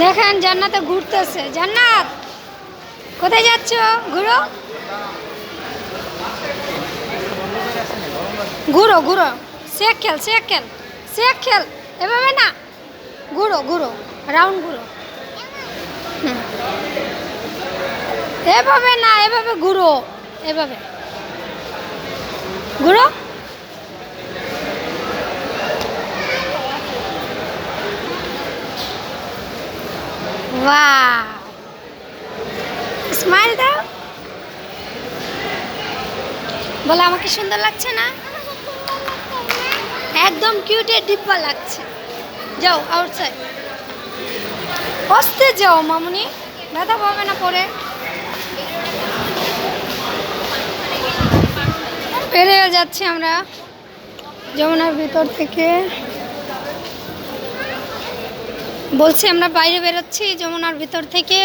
দেখেন জান্নাতে ঘুরতেছে। জান্নাত কোথায় যাচ্ছ? ঘুরো ঘুরো ঘুরো, শেখ খেল, শেখ খেল, শেখ খেল। এভাবে না, ঘুরো ঘুরো, রাউন্ড ঘুরো। এভাবে না, এভাবে ঘুরো, এভাবে ঘুরো। বাহ, স্মাইল দাও। বলে আমাকে সুন্দর লাগছে না? একদম কিউটের ডিব্বা লাগছে। যাও আউটসাইড, বসতে যাও মামুনি, ব্যথা পাবে না পরে। বেরিয়ে যাচ্ছি আমরা যমুনার ভিতর থেকে। বলছি আমরা বাইরে বেরোচ্ছি যমুনার ভিতর থেকে।